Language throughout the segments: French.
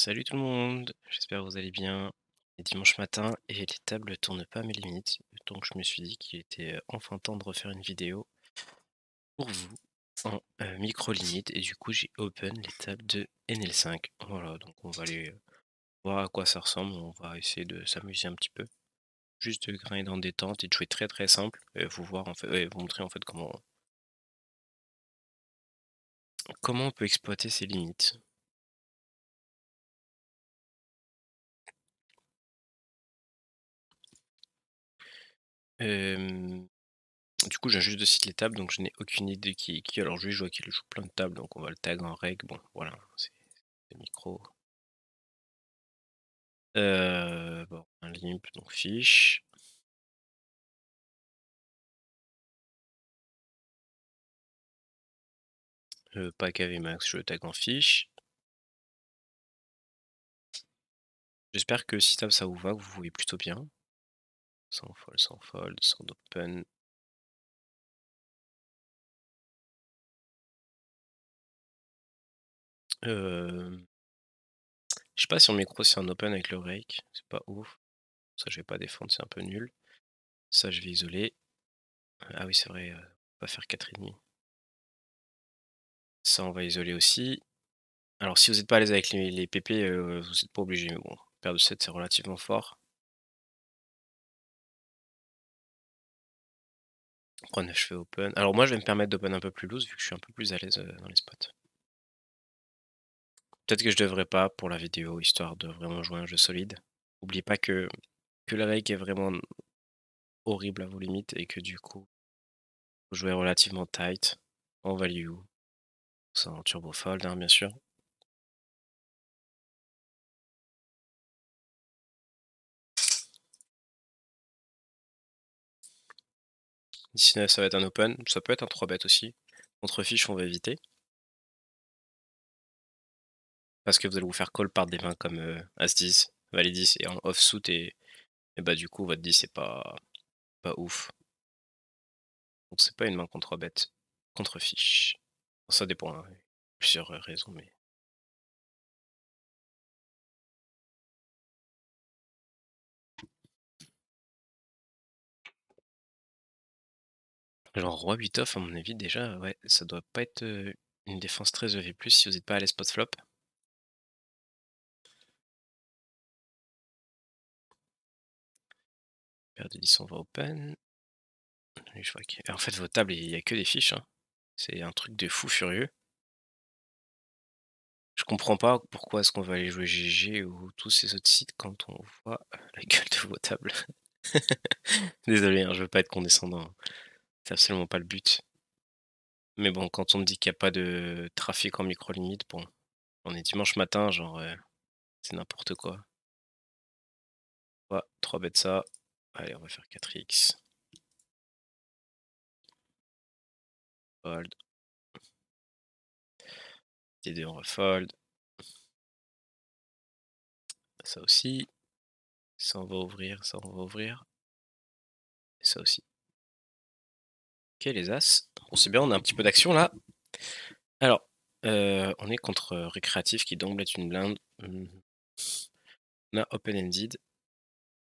Salut tout le monde, j'espère que vous allez bien. Il est dimanche matin et les tables tournent pas à mes limites, donc je me suis dit qu'il était enfin temps de refaire une vidéo pour vous en micro-limite et du coup j'ai open les tables de NL5. Voilà, donc on va aller voir à quoi ça ressemble, on va essayer de s'amuser un petit peu, juste de grinder en détente et de jouer très très simple et vous voir en fait, vous montrer en fait comment on peut exploiter ses limites. Euh, Du coup, j'ai juste de citer les tables, donc je n'ai aucune idée qui est qui. Alors lui, je vois qu'il joue plein de tables, donc on va le tag en reg. Bon, voilà, c'est micro. Bon, un limp, donc fiche. Pack AV max, je le tag en fiche. J'espère que si table ça vous va, que vous voyez plutôt bien. Sans fold, sans open. Euh, je sais pas si en micro c'est un open avec le rake, c'est pas ouf. Ça je vais pas défendre, c'est un peu nul. Ça je vais isoler. Ah oui c'est vrai, on va faire 4,5. Ça on va isoler aussi. Alors si vous n'êtes pas à l'aise avec les PP, vous n'êtes pas obligé, mais bon, paire de 7 c'est relativement fort. Roi 9 je fais open. Alors moi je vais me permettre d'open un peu plus loose vu que je suis un peu plus à l'aise, dans les spots. Peut-être que je devrais pas pour la vidéo, histoire de vraiment jouer un jeu solide. N'oubliez pas que la rake est vraiment horrible à vos limites et que du coup, faut jouer relativement tight, en value, sans turbo fold, hein, bien sûr. 19 ça va être un open, ça peut être un 3 bet aussi. Contre fiche on va éviter. Parce que vous allez vous faire call par des mains comme As-10, Valet 10 et en offsuit et bah du coup votre 10 est pas ouf. Donc c'est pas une main contre 3 bêtes, contre fiche. Ça dépend, hein, plusieurs raisons, mais. Genre roi 8 off à mon avis déjà, ouais, ça doit pas être une défense très EV+, si vous n'êtes pas à spot flop. Paire de 10 on va open. Et je vois en fait vos tables il y a que des fiches, hein. C'est un truc de fou furieux. Je comprends pas pourquoi est-ce qu'on va aller jouer GG ou tous ces autres sites quand on voit la gueule de vos tables. Désolé, hein, je veux pas être condescendant, hein. C'est absolument pas le but. Mais bon, quand on me dit qu'il y a pas de trafic en micro limite, bon, on est dimanche matin, genre, c'est n'importe quoi. Ouais, 3 bêtes ça. Allez, on va faire 4x. Fold. T2, on va fold. Ça aussi. Ça, on va ouvrir. Ça, on va ouvrir. Et ça aussi. Ok, les As. Bon, c'est bien, on a un petit peu d'action là. Alors, on est contre Récréatif qui donc est une blinde. On a open-ended.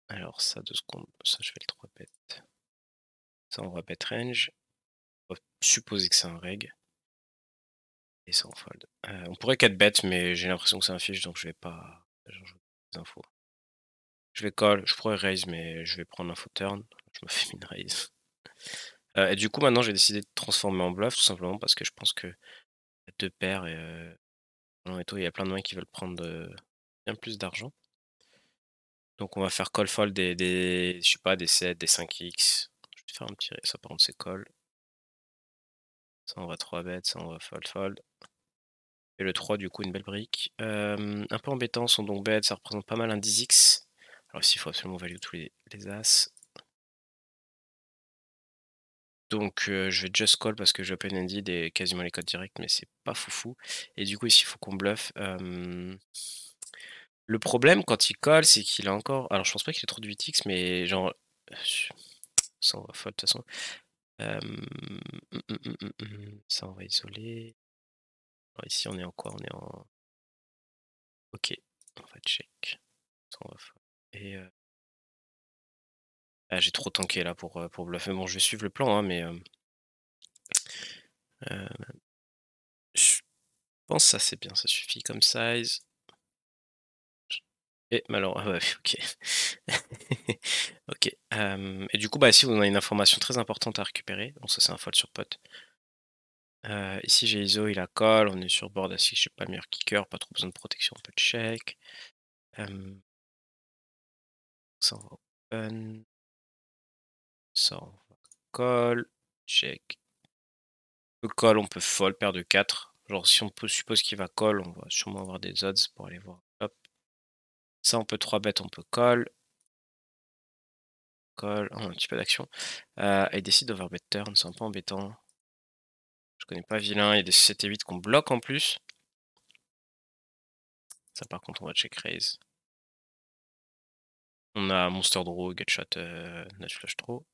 Alors, ça, 2 secondes. Ça, je fais le 3 bet. Ça, on va bet range. On va supposer que c'est un reg. Et ça, on fold. On pourrait 4 bet, mais j'ai l'impression que c'est un fiche, donc je vais pas. J'en joue des infos. Je vais call, je pourrais raise, mais je vais prendre l'info turn. Je me fais une raise. Et du coup, maintenant, j'ai décidé de transformer en bluff, tout simplement parce que je pense que 2 paires et non et tout, il y a plein de mains qui veulent prendre bien plus d'argent. Donc on va faire call fold je sais pas, des 7, des 5x. Je vais faire un petit, ça par contre c'est call. Ça on va 3 bet, ça on va fold fold. Et le 3 du coup une belle brique. Un peu embêtant, son donc bet, ça représente pas mal un 10x. Alors ici il faut absolument value tous les as. Donc je vais just call parce que j'ai open-ended et quasiment les codes directs, mais c'est pas foufou. Et du coup ici il faut qu'on bluffe. Le problème quand il colle, c'est qu'il a encore. Alors je pense pas qu'il ait trop de 8x, mais genre. Ça on va fold de toute façon. Ça on va isoler. Alors ici on est en quoi? On est en. Ok. On va check. Ça, on va faire. Et ah, j'ai trop tanké là pour bluffer. Bon, je vais suivre le plan, hein, mais je pense que ça c'est bien, ça suffit comme size. Et malheureusement, ouais, ok. Ok. Et du coup, bah, ici, on a une information très importante à récupérer. Bon, ça, c'est un fold sur pot. Ici, j'ai ISO, il a call. On est sur board assis, je suis pas le meilleur kicker, pas trop besoin de protection, on peut check. Ça, on va open. Ça, on va call. Check. On peut call, on peut fold, paire de 4. Genre, si on suppose qu'il va call, on va sûrement avoir des odds pour aller voir. Hop. Ça, on peut 3 bet, on peut call. Call. Oh, un petit peu d'action. Il décide d'overbet turn, c'est un peu embêtant. Je connais pas vilain, il y a des 7 et 8 qu'on bloque en plus. Ça, par contre, on va check raise. On a Monster Draw, Gutshot, Nut Flush Draw.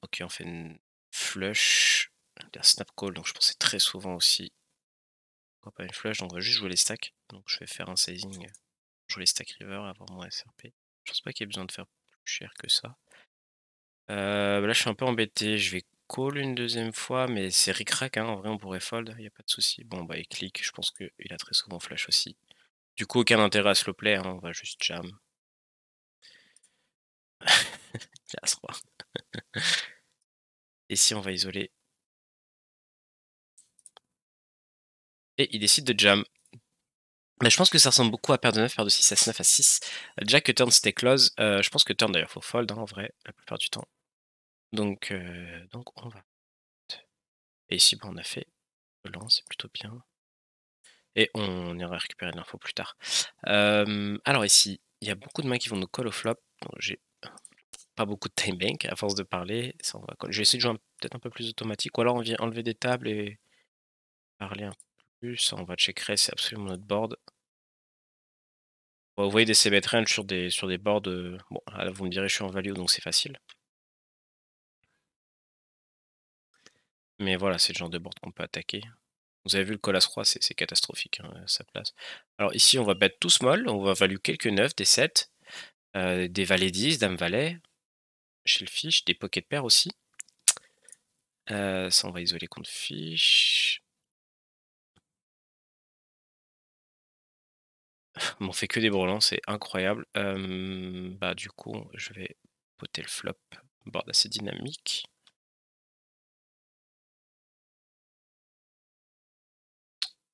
Ok, on fait une flush. Il y a Snap Call, donc je pensais très souvent aussi. Pourquoi pas une flush? Donc on va juste jouer les stacks. Donc je vais faire un sizing, jouer les stack river, avoir mon SRP. Je pense pas qu'il y ait besoin de faire plus cher que ça. Là, je suis un peu embêté. Je vais call une deuxième fois, mais c'est ric-rac, hein. En vrai, on pourrait fold, il n'y a pas de souci. Bon, bah, il clique. Je pense qu'il a très souvent flash aussi. Du coup, aucun intérêt à slow play, hein. On va juste jam. As roi. Et si on va isoler. Et il décide de jam. Mais je pense que ça ressemble beaucoup à paire de 9, paire de 6, as 9, as 6. Jack turn c'était close. Je pense que turn d'ailleurs faut fold, hein, en vrai, la plupart du temps. Donc on va. Et ici, bah, on a fait volant, c'est plutôt bien. Et on ira récupérer de l'info plus tard. Alors ici, il y a beaucoup de mains qui vont nous call au flop. Donc j'ai pas beaucoup de time bank à force de parler. Ça, on va call. Je vais essayer de jouer peut-être un peu plus automatique. Ou alors on vient enlever des tables et parler un peu plus. Ça, on va check raise, c'est absolument notre board. Vous voyez des CBET range sur des boards. Bon, là, vous me direz, je suis en value, donc c'est facile. Mais voilà, c'est le genre de board qu'on peut attaquer. Vous avez vu le call as 3, c'est catastrophique, hein, sa place. Alors ici, on va bet tout small, on va value quelques 9, des 7, des valets 10, dame valet, chez le fiche, des pocket pairs aussi. Ça, on va isoler contre fiche. On fait que des brelans, c'est incroyable. Bah du coup, je vais poter le flop, board assez dynamique.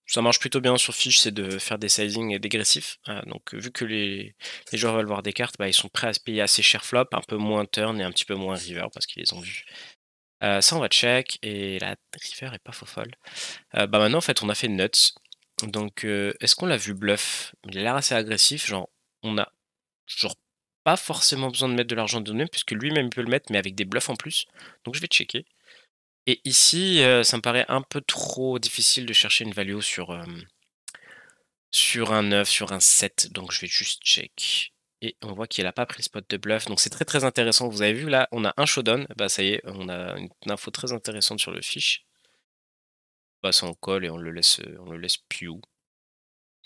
Ça marche plutôt bien sur fiche, c'est de faire des sizing dégressifs. Donc vu que les joueurs veulent voir des cartes, bah, ils sont prêts à se payer assez cher flop, un peu moins turn et un petit peu moins river parce qu'ils les ont vus. Ça, on va check et la river est pas faux folle. Bah maintenant, en fait, on a fait nuts. Donc, est-ce qu'on l'a vu bluff? Il a l'air assez agressif. Genre, on a genre pas forcément besoin de mettre de l'argent de nous-mêmes puisque lui-même peut le mettre, mais avec des bluffs en plus. Donc, je vais checker. Et ici, ça me paraît un peu trop difficile de chercher une value sur un 9, sur un 7. Donc, je vais juste check. Et on voit qu'il n'a pas pris le spot de bluff. Donc, c'est très très intéressant. Vous avez vu là, on a un showdown. Bah, ça y est, on a une info très intéressante sur le fiche. Bah, ça on colle et on le laisse pew.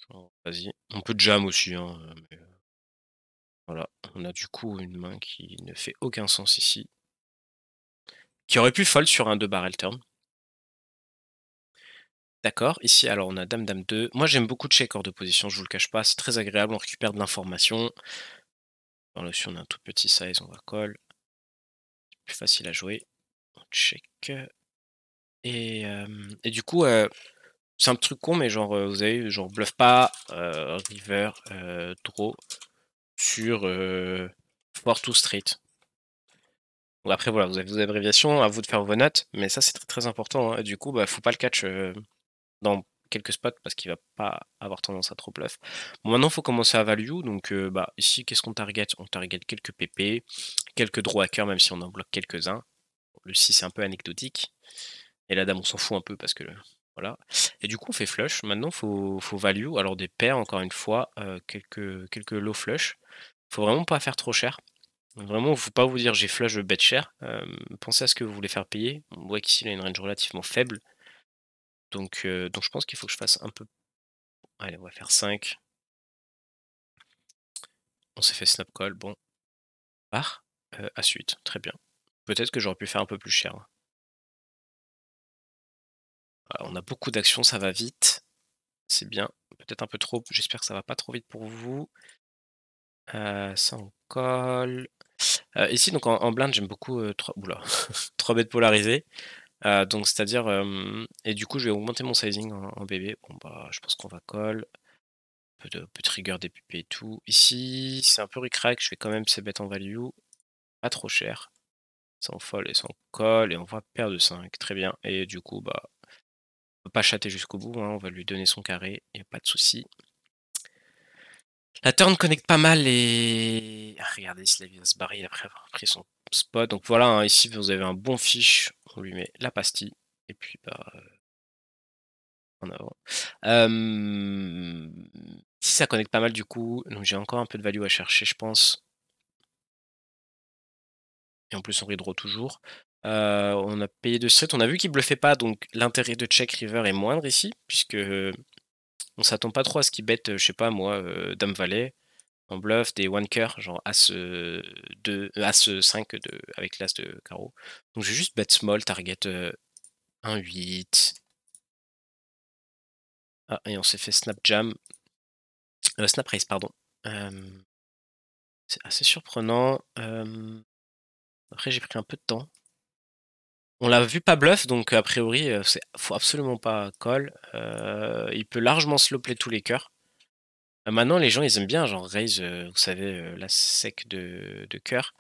Genre, vas-y. On peut jam aussi, hein, mais voilà. On a du coup une main qui ne fait aucun sens ici. Qui aurait pu fold sur un 2 barrel turn. D'accord. Ici, alors on a dame, dame 2. Moi j'aime beaucoup check hors de position, je vous le cache pas. C'est très agréable, on récupère de l'information. Alors si on a un tout petit size, on va call. Plus facile à jouer. On check. Et du coup, c'est un truc con, mais genre, vous avez genre bluff pas, river, draw sur 4 to straight. Bon, après, voilà, vous avez vos abréviations, à vous de faire vos notes, mais ça, c'est très très important, hein. Du coup, bah, faut pas le catch dans quelques spots parce qu'il va pas avoir tendance à trop bluff. Bon, maintenant, il faut commencer à value. Donc, bah, ici, qu'est-ce qu'on target? On target quelques PP, quelques draw hackers, même si on en bloque quelques-uns. Le 6 c'est un peu anecdotique. Et la dame, on s'en fout un peu parce que voilà. Et du coup, on fait flush. Maintenant, faut value. Alors, des paires, encore une fois, quelques low flush. Faut vraiment pas faire trop cher. Vraiment, faut pas vous dire j'ai flush, je bet cher. Pensez à ce que vous voulez faire payer. On voit qu'ici, il a une range relativement faible. Donc je pense qu'il faut que je fasse un peu Allez, on va faire 5. On s'est fait snap call, bon. Ah, à suite, très bien. Peut-être que j'aurais pu faire un peu plus cher, hein. Voilà, on a beaucoup d'actions, ça va vite, c'est bien. Peut-être un peu trop, j'espère que ça va pas trop vite pour vous. Ça on colle. Ici donc en blind j'aime beaucoup, 3 ouh là, 3 bêtes polarisées. Donc c'est-à-dire, et du coup je vais augmenter mon sizing en bébé. Bon bah, je pense qu'on va call. Peu de rigueur des pupilles et tout. Ici, c'est un peu ric-rac, je fais quand même ces bêtes en value, pas trop cher. Ça en fold et ça en colle et on voit paire de 5, très bien et du coup, bah, on va pas chatter jusqu'au bout, hein, on va lui donner son carré, y a pas de souci. La turn connecte pas mal et regardez, Slave il va se barrer après avoir pris son spot. Donc voilà, hein, ici vous avez un bon fiche, on lui met la pastille et puis bah, en avant. Si ça connecte pas mal du coup, donc j'ai encore un peu de value à chercher, je pense. Et en plus on redraw toujours. On a payé de street, on a vu qu'il bluffait pas, donc l'intérêt de check river est moindre ici, puisque on s'attend pas trop à ce qu'il bête, je sais pas moi, dame valet en bluff, des one cœur, genre as 2, as 5 de, avec l'as de carreau. Donc je vais juste bet small, target 1-8. Ah, et on s'est fait snap jam, snap raise, pardon. C'est assez surprenant. Après j'ai pris un peu de temps. On l'a vu pas bluff, donc a priori, faut absolument pas call. Il peut largement slow-play tous les cœurs. Maintenant, les gens, ils aiment bien, genre raise, vous savez, la sec de cœur.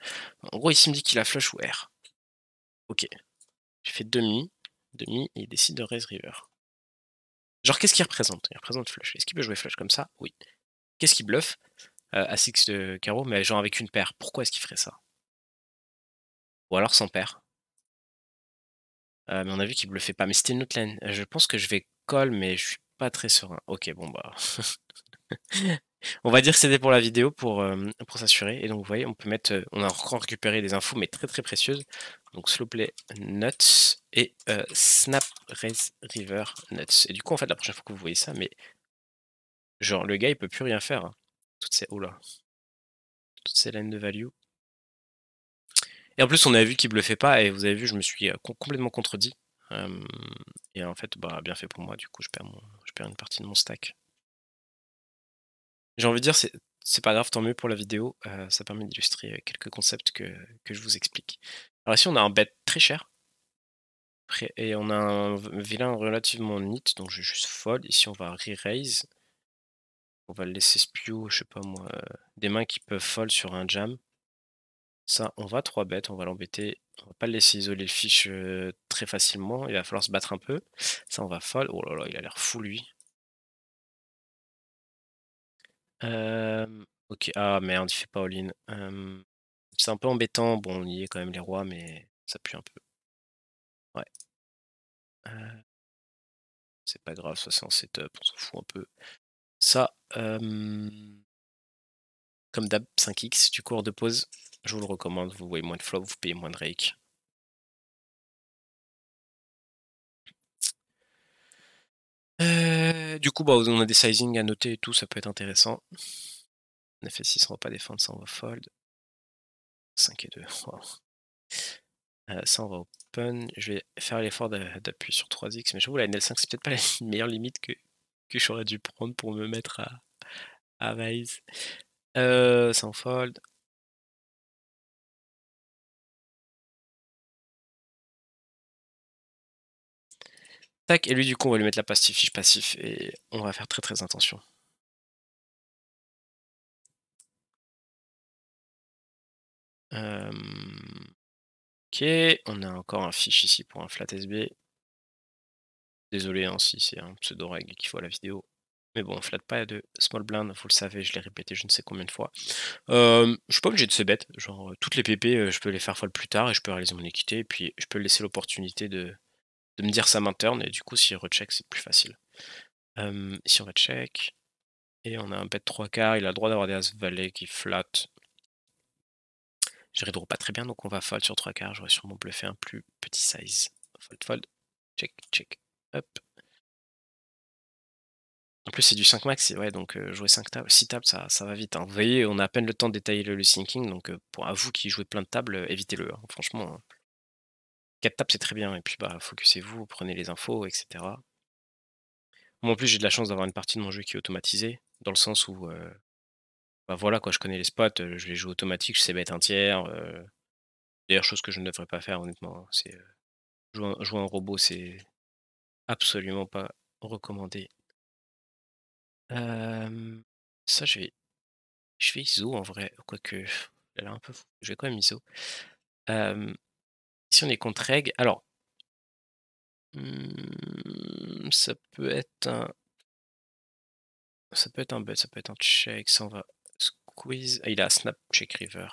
En gros, ici, il me dit qu'il a flush ou R. Ok. J'ai fait demi, demi, et il décide de raise river. Genre, qu'est-ce qu'il représente? Il représente flush. Est-ce qu'il peut jouer flush comme ça? Oui. Qu'est-ce qu'il bluffe? À 6 de carreau, mais genre avec une paire. Pourquoi est-ce qu'il ferait ça? Ou alors sans paire. Mais on a vu qu'il bluffait pas. Mais c'était une autre lane. Je pense que je vais call, mais je suis pas très serein. Ok, bon bah. On va dire que c'était pour la vidéo pour s'assurer. Et donc, vous voyez, on peut mettre, on a encore récupéré des infos, mais très très précieuses. Donc, slow play nuts et snap raise river nuts. Et du coup, en fait, la prochaine fois que vous voyez ça, mais genre, le gars, il peut plus rien faire, hein. Toutes ces, oh là, toutes ces lines de value. Et en plus, on a vu qu'il bluffait pas, et vous avez vu, je me suis complètement contredit. Et en fait, bah, bien fait pour moi, du coup, je perds une partie de mon stack. J'ai envie de dire, c'est pas grave, tant mieux pour la vidéo, ça permet d'illustrer, quelques concepts que je vous explique. Alors ici, on a un bet très cher et on a un vilain relativement neat, donc je vais juste fold. Ici, on va re-raise. On va le laisser spew, je sais pas moi, des mains qui peuvent fold sur un jam. Ça, on va 3 bet, on va l'embêter. On va pas le laisser isoler le fiche, très facilement, il va falloir se battre un peu. Ça, on va fold. Oh là là, il a l'air fou lui. OK. Ah merde, il fait pas all-in. C'est un peu embêtant. Bon, on y est quand même les rois, mais ça pue un peu. Ouais. C'est pas grave, ça c'est en setup, on s'en fout un peu. Ça, comme d'hab, 5x, du cours de pause, je vous le recommande. Vous voyez moins de flop, vous payez moins de rake. Du coup, bah, on a des sizing à noter et tout, ça peut être intéressant. 9 et 6, on va pas défendre, ça on va fold. 5 et 2, wow. Ça on va open. Je vais faire l'effort d'appui sur 3x, mais j'avoue la NL5 c'est peut-être pas la meilleure limite que j'aurais dû prendre pour me mettre à raise. Ça en fold. Tac, et lui du coup on va lui mettre la passive fiche passif et on va faire très très attention. OK, on a encore un fiche ici pour un flat SB. Désolé, hein, si c'est un pseudo règle qu'il faut à la vidéo. Mais bon, on flatte pas de small blind, vous le savez, je l'ai répété je ne sais combien de fois. Je suis pas obligé de se bet, genre toutes les PP, je peux les faire fold plus tard et je peux réaliser mon équité et puis je peux laisser l'opportunité de me dire sa main turn et du coup s'il recheck c'est plus facile. Ici on va check et on a un bet 3 quarts, il a le droit d'avoir des as valet qui flattent. Je redraw pas très bien donc on va fold sur 3 quarts, j'aurais sûrement bluffé un plus petit size. Fold, fold, check, check, hop. plus c'est du 5 max, ouais, donc jouer 5 tables, 6 tables, ça va vite, hein. Vous voyez, on a à peine le temps de détailler le syncing, donc pour à vous qui jouez plein de tables, évitez-le, hein, franchement, 4 tables, c'est très bien et puis, bah, focussez-vous, prenez les infos et cetera. Moi, en plus, j'ai de la chance d'avoir une partie de mon jeu qui est automatisée, dans le sens où, bah, voilà quoi, je connais les spots, je les joue automatique, je sais mettre un tiers, d'ailleurs chose que je ne devrais pas faire honnêtement, hein, c'est, jouer un robot, c'est absolument pas recommandé. Hem, Ça je vais ISO en vrai, quoique elle a un peu fou, je vais quand même ISO. Hem, Si on est contre reg, alors, ça peut être un bet, ça peut être un check, ça on va squeeze. Ah, il a snap check river.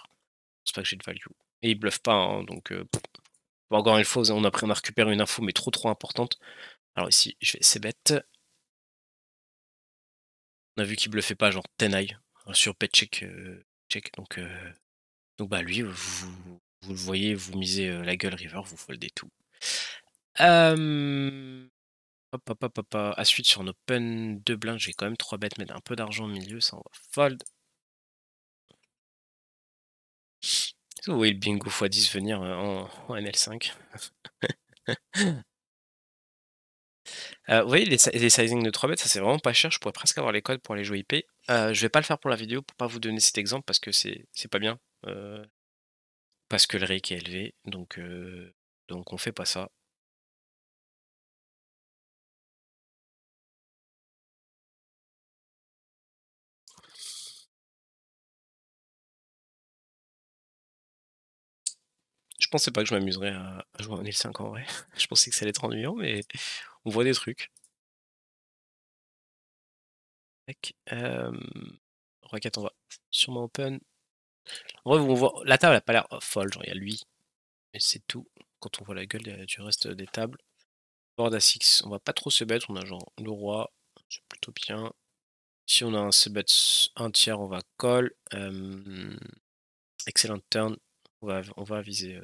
C'est pas que j'ai de value et il bluffe pas, hein, donc bon, encore une fois, on a récupéré une info, mais trop importante. Alors ici, je vais c-bet. On a vu qu'il bluffait pas genre 10 high, sur bet check, check, donc bah, lui, vous le voyez, vous misez, la gueule river, vous foldez tout. Hem, Hop, hop, hop, hop, à suite sur un open 2 blindes, j'ai quand même 3 bêtes, mettre un peu d'argent au milieu, ça on va fold. Vous voyez le bingo x10 venir, en NL5. Vous voyez les sizing de 3 bêtes, ça c'est vraiment pas cher, je pourrais presque avoir les codes pour aller jouer IP. Je vais pas le faire pour la vidéo, pour pas vous donner cet exemple parce que c'est pas bien, parce que le rake est élevé, donc on fait pas ça. Je pensais pas que je m'amuserais à jouer en L5 en vrai. Je pensais que ça allait être ennuyant, mais on voit des trucs. Tac, roi 4, on va sûrement open. En vrai, on voit la table a pas l'air folle, genre il y a lui, et c'est tout. Quand on voit la gueule du reste des tables. Board à 6, on va pas trop se bet, on a genre le roi, c'est plutôt bien. Si on a un se bet un tiers, on va call. Excellent turn, on va viser.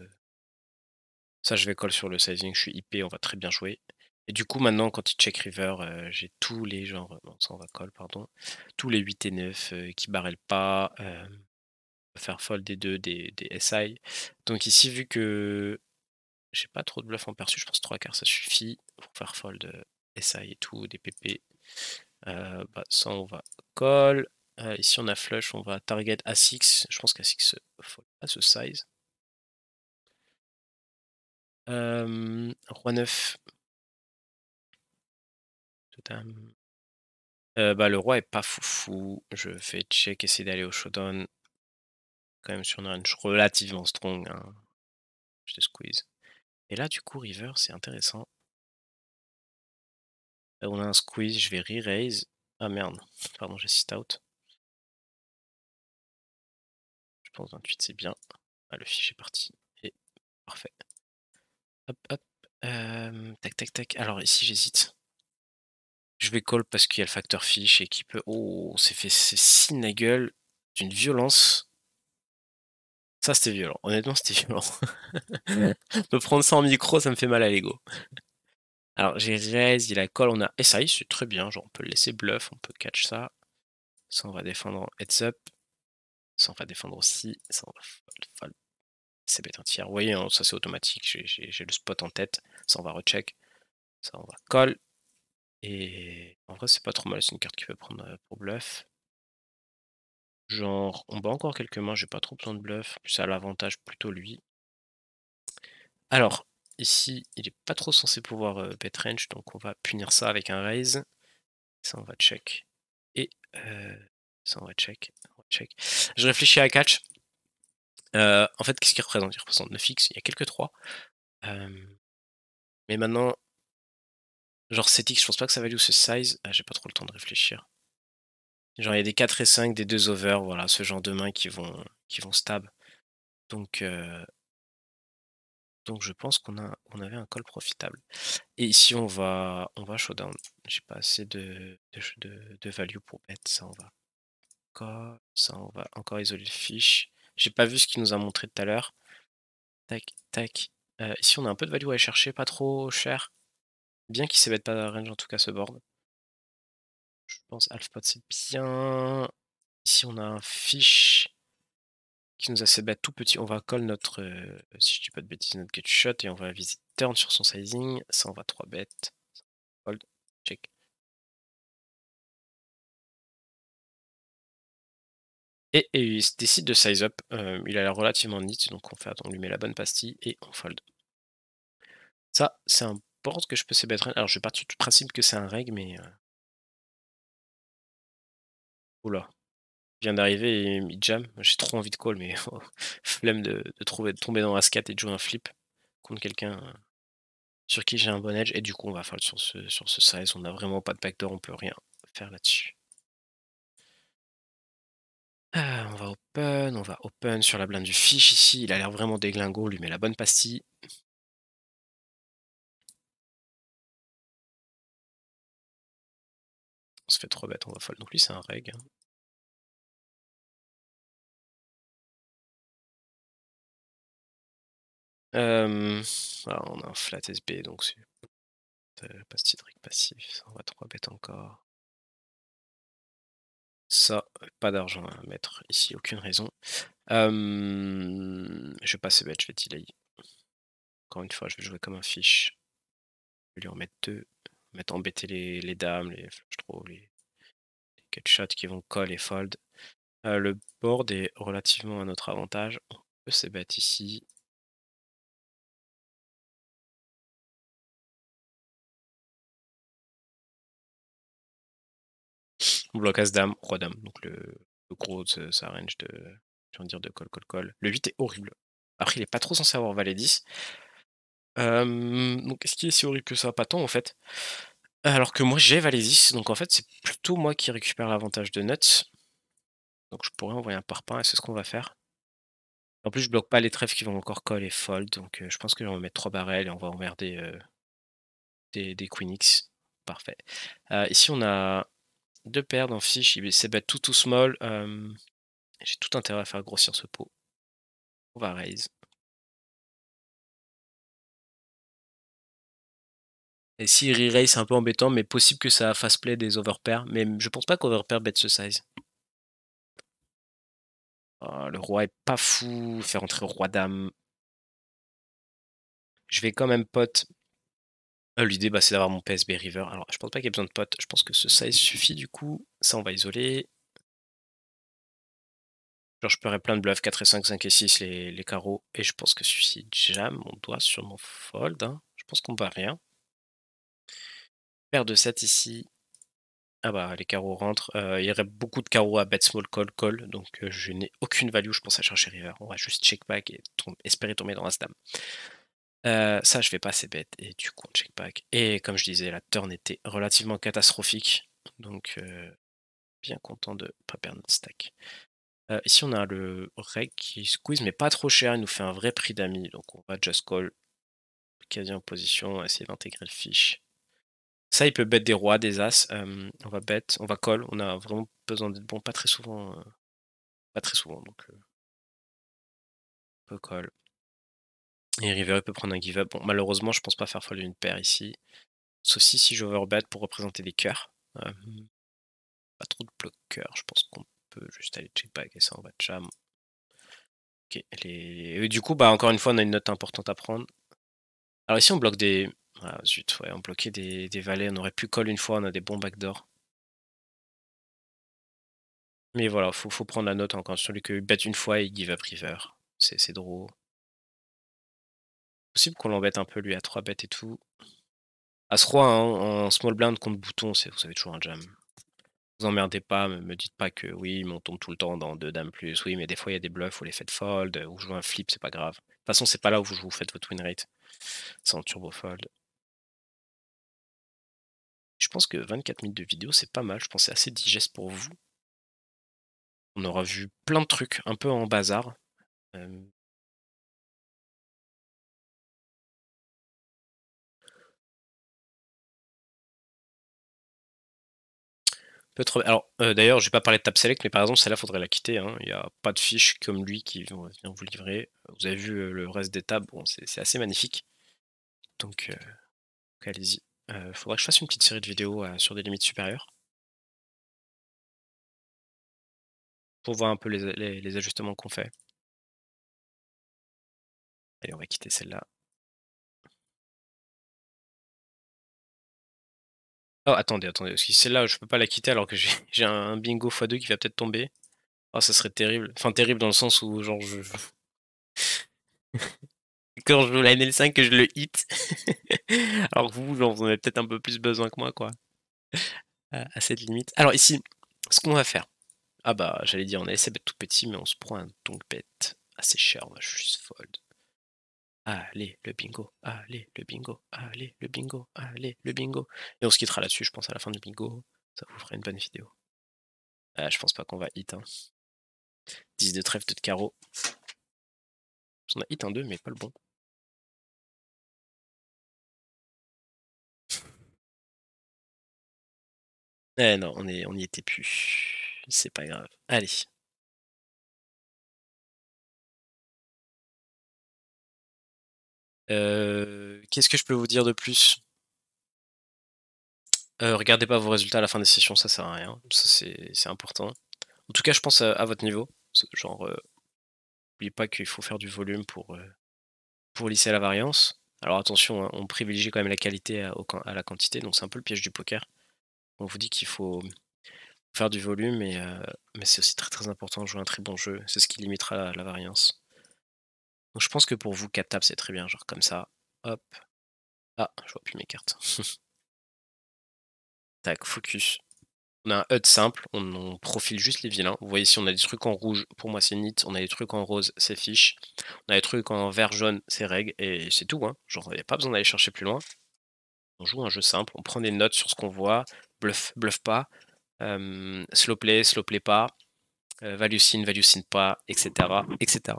Ça, je vais call sur le sizing, je suis IP, on va très bien jouer. Et du coup, maintenant, quand il check river, j'ai tous les genres, bon, ça on va call, pardon, tous les 8 et 9 qui barrellent pas, faire fold des 2, des SI. Donc ici, vu que j'ai pas trop de bluff en perçu, je pense 3 quarts ça suffit pour faire fold SI et tout, des PP. Bah, ça, on va call. Ici, on a flush, on va target A6. Je pense qu'A6 fold pas ce size. Roi 9. Bah, le roi est pas foufou. Je fais check, essayer d'aller au showdown. Quand même sur une range relativement strong, hein. Je te squeeze. Et là, du coup, river, c'est intéressant. On a un squeeze, je vais re-raise. Ah merde, pardon, j'ai sit out. Je pense 28, c'est bien. Ah, le fichier est parti. Et parfait. Hop, hop. Tac, tac, tac. Alors ici, j'hésite. Je vais call parce qu'il y a le facteur fiche et qui peut. Oh, c'est signe la gueule d'une violence. Ça, c'était violent. Honnêtement, c'était violent. Me prendre ça en micro, ça me fait mal à l'ego. Alors, j'ai raise, il a call, on a SI, c'est très bien. Genre, on peut le laisser bluff, on peut catch ça. Ça, on va défendre en heads up. Ça, on va défendre aussi. Ça, on va fold. C'est bête un tiers. Vous voyez, hein, ça, c'est automatique. J'ai le spot en tête. Ça, on va recheck. Ça, on va call. Et en vrai, c'est pas trop mal. C'est une carte qui peut prendre pour bluff. Genre, on bat encore quelques mains, j'ai pas trop besoin de bluff, plus ça a l'avantage plutôt lui. Alors, ici, il est pas trop censé pouvoir bet range, donc on va punir ça avec un raise. Ça, on va check. Et ça, on va check. Je réfléchis à catch. En fait, qu'est-ce qu'il représente? Il représente 9x, il y a quelques 3. Mais maintenant, genre 7x, je pense pas que ça value ce size. Ah, j'ai pas trop le temps de réfléchir. Genre, il y a des 4 et 5, des 2 over, voilà, ce genre de mains qui vont stab. Donc, donc je pense on avait un call profitable. Et ici on va showdown. J'ai pas assez de value pour bet, ça on va call, ça on va encore isoler le fiche. J'ai pas vu ce qu'il nous a montré tout à l'heure. Tac, tac. Ici on a un peu de value à aller chercher, pas trop cher. Bien qu'il sait bet pas range en tout cas ce board. pense half-pot c'est bien. Ici on a un fish qui nous a ses bêtes tout petit. On va call notre, si je dis pas de bêtises, notre gut shot et on va viser turn sur son sizing. Ça on va 3 bêtes. Fold, check. Et il décide de size up. Il a l'air relativement neat, donc on lui met la bonne pastille et on fold. Ça, c'est un board que je peux c-bet raise. Alors je vais partir du principe que c'est un reg, mais oh il vient d'arriver et il jam. J'ai trop envie de call, mais flemme de tomber dans As-4 et de jouer un flip contre quelqu'un, sur qui j'ai un bon edge et du coup on va fold sur ce size. On a vraiment pas de backdoor, on peut rien faire là-dessus. On va open sur la blinde du fish ici. Il a l'air vraiment déglingo, on lui met la bonne pastille. On se fait 3 bêtes, on va fold. Donc lui c'est un reg, hein. On a un flat SB donc c'est pastille de reg passif. Ça, on va 3 bêtes encore. Ça, pas d'argent à mettre ici, aucune raison. Je vais pas c-bet, je vais delay. Encore une fois, je vais jouer comme un fish. Je vais lui en mettre 2, mettre embêter les dames, les flush draws, les cut shots qui vont call et fold. Le board est relativement à notre avantage. On peut c-bet ici. On bloque as-dame, roi-dame, donc le gros de sa range de, j'ai envie de dire de call, call, call. Le 8 est horrible. Après, il est pas trop censé avoir valet 10. Donc est-ce qu'il est si horrible que ça? Pas tant en fait. Alors que moi j'ai valet 10, donc en fait c'est plutôt moi qui récupère l'avantage de nuts. Donc je pourrais envoyer un parpaing et c'est ce qu'on va faire. En plus je bloque pas les trèfles qui vont encore call et fold, donc je pense que on va mettre 3 barrels et on va emmerder des queen X. Parfait. Ici on a 2 paires dans fiche, il c'est bet tout small. J'ai tout intérêt à faire grossir ce pot. On va raise. Et si re-raise c'est un peu embêtant, mais possible que ça fasse play des overpairs, mais je pense pas qu'overpair bet ce size. Oh, le roi est pas fou, faire entrer roi-dame. Je vais quand même pot. L'idée, c'est d'avoir mon PSB river. Alors, je pense pas qu'il y ait besoin de pot. Je pense que ce size suffit du coup. Ça, on va isoler. Genre, je paierai plein de bluffs, 4 et 5, 5 et 6, les carreaux. Et je pense que celui-ci jam, on doit sûrement fold, hein. Je pense qu'on bat rien. Paire de 7 ici. Ah bah, les carreaux rentrent. Il y aurait beaucoup de carreaux à bet small call, call. Donc, je n'ai aucune value, je pense à chercher river. On va juste check back et espérer tomber dans As-Dame. Ça, je vais pas assez bête et du coup, on check back. Et comme je disais, la turn était relativement catastrophique. Donc, bien content de pas perdre notre stack. Ici, on a le reg qui squeeze, mais pas trop cher. Il nous fait un vrai prix d'amis. Donc, on va just call quasi en position, essayer d'intégrer le fish. Ça, il peut bet des rois, des as. On va bet, on va call. On a vraiment besoin d'être bon, pas très souvent. Pas très souvent, donc on peut call. Et river, il peut prendre un give up. Bon, malheureusement, je pense pas faire fold une paire ici. Sauf si j'overbet pour représenter des cœurs. Pas trop de bloqueurs, je pense qu'on peut juste aller check back et ça on va jam. Ok, et du coup, encore une fois, on a une note importante à prendre. Alors ici, on bloque des... Ah zut, ouais, on bloquait des valets, on aurait pu call une fois, on a des bons backdoors. Mais voilà, faut prendre la note encore. Celui que bet une fois, il give up river. C'est drôle. Possible qu'on l'embête un peu, lui, à 3 bêtes et tout. As-roi, hein, en small blind contre bouton, vous savez toujours un jam. Vous emmerdez pas, me dites pas que oui, mais on tombe tout le temps dans 2 dames plus. Oui, mais des fois il y a des bluffs où les faites fold, ou vous jouez un flip, c'est pas grave. De toute façon, c'est pas là où vous faites votre win rate. C'est en turbo fold. Je pense que 24 minutes de vidéo, c'est pas mal. Je pense que c'est assez digeste pour vous. On aura vu plein de trucs, un peu en bazar. Euh, Alors, d'ailleurs, j'ai pas parlé de tap select, mais par exemple, celle-là, faudrait la quitter, hein. Il n'y a pas de fiches comme lui qui vont venir vous livrer. Vous avez vu le reste des tables, bon, c'est assez magnifique. Donc, allez-y. Faudrait que je fasse une petite série de vidéos sur des limites supérieures. pour voir un peu les ajustements qu'on fait. Allez, on va quitter celle-là. Oh, attendez, parce que celle-là, je peux pas la quitter alors que j'ai j'ai un bingo x2 qui va peut-être tomber. Oh, ça serait terrible. Enfin, terrible dans le sens où, genre, quand je joue la NL5 que je le hit. Alors que vous, genre, vous en avez peut-être un peu plus besoin que moi, quoi, à cette limite. Alors ici, ce qu'on va faire. Ah bah, j'allais dire, on a laissé bet tout petit, mais on se prend un donk bet assez cher, on va juste fold. Allez, le bingo, allez, le bingo, allez, le bingo, allez, le bingo. Et on se quittera là-dessus, je pense, à la fin du bingo. Ça vous fera une bonne vidéo. Ah, je pense pas qu'on va hit, hein. 10 de trèfle, 2 de carreau. On a hit un 2, mais pas le bon. Eh non, on y était plus. C'est pas grave. Allez. Qu'est-ce que je peux vous dire de plus? Regardez pas vos résultats à la fin des sessions, ça sert à rien. Ça, c'est important. En tout cas, je pense à votre niveau. Genre, n'oubliez pas qu'il faut faire du volume pour lisser la variance. Alors attention, hein, on privilégie quand même la qualité à la quantité, donc c'est un peu le piège du poker. On vous dit qu'il faut faire du volume, mais c'est aussi très très important de jouer un très bon jeu. C'est ce qui limitera la variance. Donc je pense que pour vous, 4 tables, c'est très bien, genre comme ça. Hop. Ah, je vois plus mes cartes. Tac, focus. On a un HUD simple, on profile juste les vilains. Vous voyez, si on a des trucs en rouge, pour moi c'est nit. On a des trucs en rose, c'est fiche. On a des trucs en vert jaune, c'est reg. Et c'est tout, hein. Genre, il n'y a pas besoin d'aller chercher plus loin. On joue un jeu simple, on prend des notes sur ce qu'on voit. Bluff, bluff pas. Slow play pas. Value sin pas, etc., etc.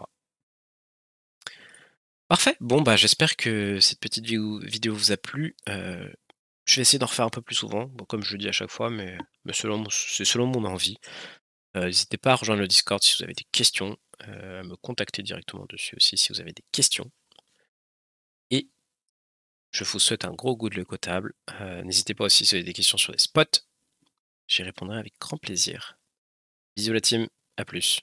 Parfait. Bon, bah, j'espère que cette petite vidéo vous a plu. Je vais essayer d'en refaire un peu plus souvent, bon, comme je le dis à chaque fois, mais c'est selon mon envie. N'hésitez pas à rejoindre le Discord si vous avez des questions, à me contacter directement dessus aussi si vous avez des questions. Et je vous souhaite un gros good luck au table. N'hésitez pas aussi si vous avez des questions sur les spots, j'y répondrai avec grand plaisir. Bisous la team, à plus.